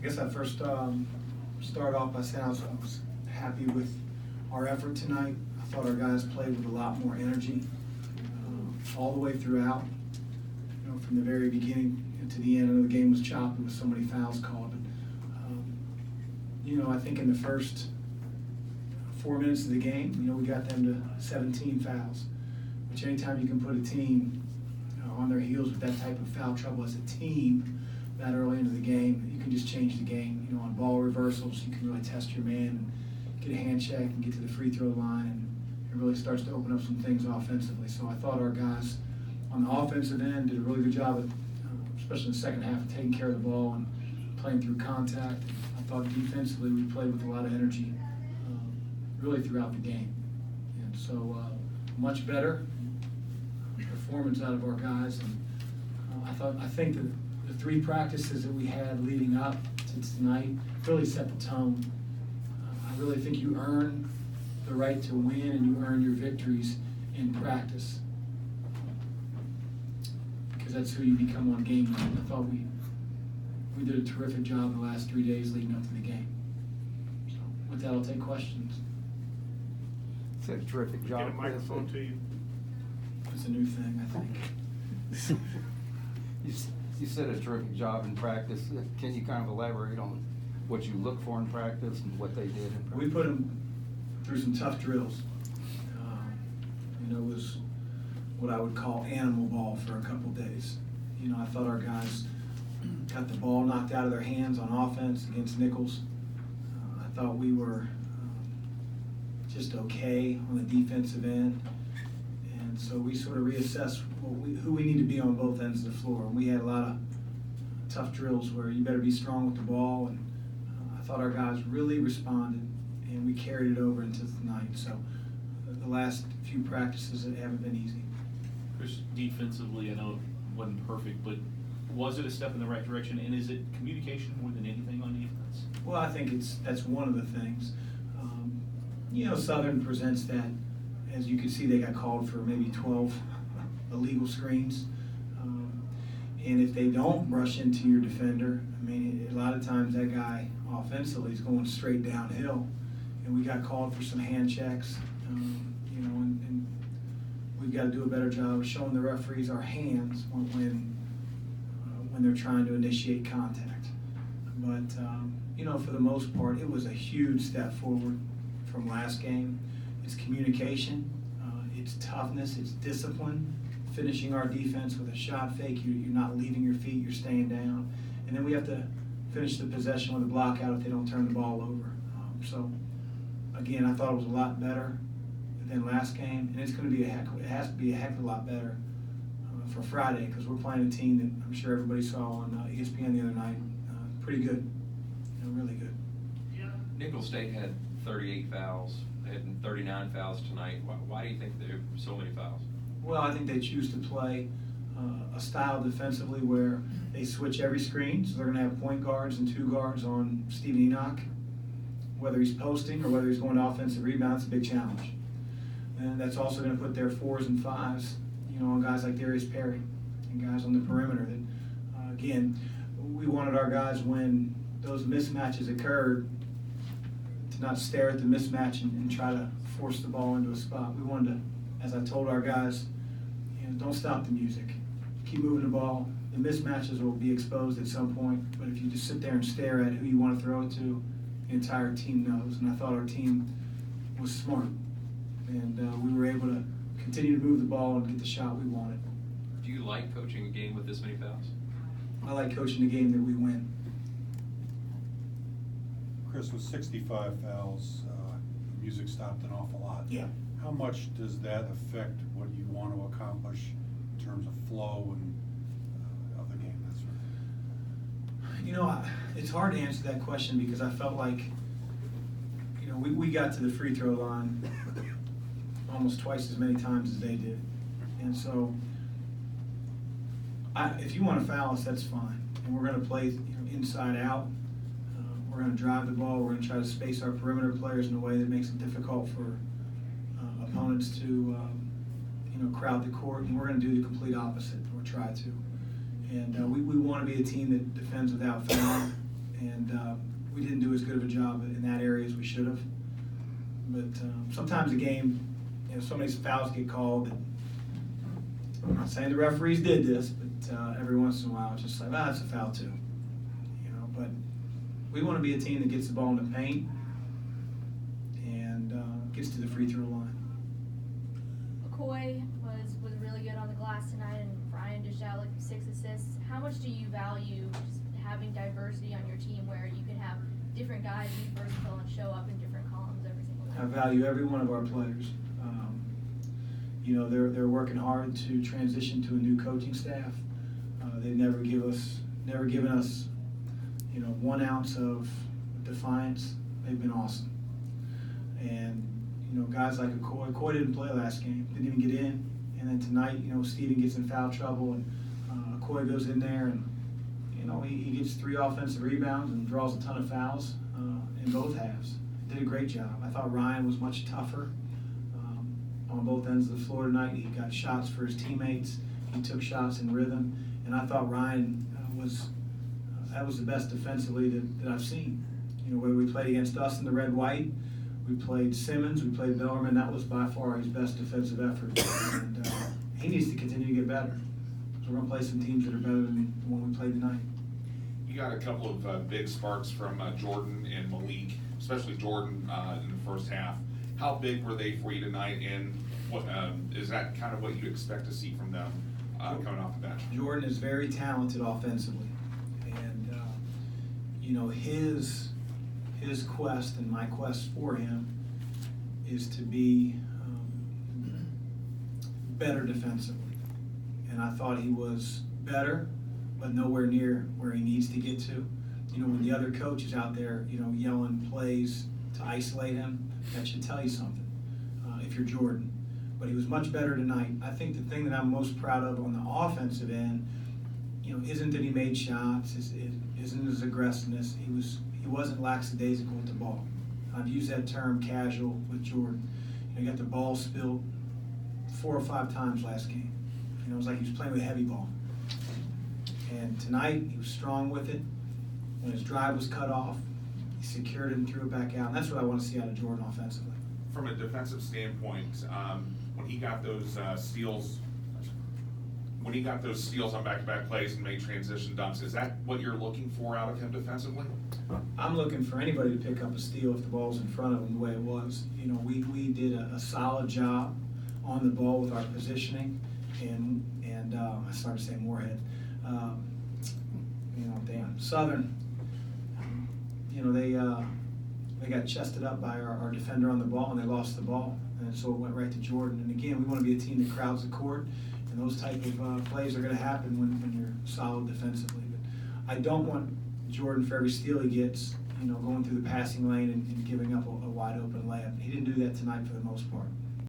guess I first start off by saying I was happy with our effort tonight. I thought our guys played with a lot more energy all the way throughout. You know, from the very beginning to the end. I know the game was choppy with so many fouls called. But, you know, I think in the first 4 minutes of the game, you know, we got them to 17 fouls. Which anytime you can put a team on their heels with that type of foul trouble as a team that early into the game, you can just change the game. You know, on ball reversals, you can really test your man and get a hand check and get to the free throw line, and it really starts to open up some things offensively. So I thought our guys on the offensive end did a really good job of, especially in the second half, of taking care of the ball and playing through contact. I thought defensively we played with a lot of energy really throughout the game. And so much better performance out of our guys. And I think that the 3 practices that we had leading up to tonight really set the tone. I really think you earn the right to win and you earn your victories in practice, because that's who you become on game night. I thought we did a terrific job the last 3 days leading up to the game. So with that, I'll take questions. It's a terrific job. Get a microphone to you. It's a new thing, I think. You said a terrific job in practice. Can you kind of elaborate on what you look for in practice and what they did in practice? We put them through some tough drills. You know, it was what I would call animal ball for a couple days. You know, I thought our guys got the ball knocked out of their hands on offense against Nichols. I thought we were just okay on the defensive end. And so we sort of reassessed who we need to be on both ends of the floor. And we had a lot of tough drills where you better be strong with the ball. And I thought our guys really responded, and we carried it over into tonight. So the last few practices haven't been easy. Chris, defensively, I know it wasn't perfect, but was it a step in the right direction? And is it communication more than anything on defense? Well, I think that's one of the things. You know, Southern presents that. As you can see, they got called for maybe 12 illegal screens. And if they don't rush into your defender, I mean, a lot of times that guy offensively is going straight downhill. And we got called for some hand checks, you know, and we've got to do a better job of showing the referees our hands when they're trying to initiate contact. But, you know, for the most part, it was a huge step forward from last game. It's communication, it's toughness, it's discipline, finishing our defense with a shot fake. You're not leaving your feet, you're staying down. And then we have to finish the possession with a block out if they don't turn the ball over. So, again, I thought it was a lot better than last game, and it's going to be it has to be a heck of a lot better for Friday, because we're playing a team that I'm sure everybody saw on ESPN the other night. Pretty good, you know, really good. Nicholls State had 38 fouls. They had 39 fouls tonight. Why do you think there were so many fouls? Well, I think they choose to play a style defensively where they switch every screen. So they're going to have point guards and 2 guards on Steven Enoch. Whether he's posting or whether he's going to offensive rebound, it's a big challenge. And that's also going to put their 4s and 5s, you know, on guys like Darius Perry and guys on the perimeter. That, again, we wanted our guys, when those mismatches occurred, to not stare at the mismatch and try to force the ball into a spot. We wanted to, as I told our guys, you know, don't stop the music. Keep moving the ball. The mismatches will be exposed at some point, but if you just sit there and stare at who you want to throw it to, the entire team knows. And I thought our team was smart, and we were able to continue to move the ball and get the shot we wanted. Do you like coaching a game with this many fouls? I like coaching a game that we win. Chris, with 65 fouls, music stopped an awful lot. Yeah. How much does that affect what you want to accomplish in terms of flow and of the game? That sort of thing? You know, it's hard to answer that question, because I felt like, you know, we got to the free throw line almost twice as many times as they did. And so, if you want to foul us, that's fine. And we're going to play, you know, inside out. We're going to drive the ball. We're going to try to space our perimeter players in a way that makes it difficult for opponents to, you know, crowd the court. And we're going to do the complete opposite, or try to. And we want to be a team that defends without fouling, And we didn't do as good of a job in that area as we should have. But sometimes a game, so many fouls get called. And I'm not saying the referees did this, but every once in a while it's just like, that's a foul too. But we want to be a team that gets the ball in the paint and gets to the free throw line. McCoy was really good on the glass tonight, and Ryan dished out like 6 assists. How much do you value just having diversity on your team where you can have different guys be versatile and show up in different columns every single night? I value every one of our players. They're working hard to transition to a new coaching staff. They've never given us 1 ounce of defiance. They've been awesome. And guys like Coy didn't play last game, didn't even get in. And then tonight, Steven gets in foul trouble, and Coy goes in there, and he gets 3 offensive rebounds and draws a ton of fouls in both halves. Did a great job. I thought Ryan was much tougher on both ends of the floor tonight. He got shots for his teammates. He took shots in rhythm, and I thought Ryan was the best defensively that I've seen. Whether we played against us in the red-white, we played Simmons, we played Bellerman, that was by far his best defensive effort. And he needs to continue to get better. So we're going to play some teams that are better than the one we played tonight. You got a couple of big sparks from Jordan and Malik, especially Jordan in the first half. How big were they for you tonight, and what is that kind of what you expect to see from them coming off the bench? Jordan is very talented offensively, and his quest and my quest for him is to be better defensively. And I thought he was better, but nowhere near where he needs to get to. When the other coach is out there, yelling plays to isolate him, that should tell you something if you're Jordan. But he was much better tonight. I think the thing that I'm most proud of on the offensive end, isn't that he made shots, isn't his aggressiveness. He wasn't lackadaisical with the ball. I've used that term casual with Jordan. He got the ball spilled 4 or 5 times last game. It was like he was playing with a heavy ball. And tonight, he was strong with it. When his drive was cut off, he secured it and threw it back out. And that's what I want to see out of Jordan offensively. From a defensive standpoint, when he got those steals on back-to-back plays and made transition dunks, is that what you're looking for out of him defensively? I'm looking for anybody to pick up a steal if the ball's in front of him the way it was. We did a solid job on the ball with our positioning, and I started saying Moorhead. Southern. They got chested up by our defender on the ball, and they lost the ball, and so it went right to Jordan. And again, we want to be a team that crowds the court, and those type of plays are going to happen when you're solid defensively. But I don't want Jordan, for every steal he gets, going through the passing lane and giving up a wide open layup. He didn't do that tonight for the most part.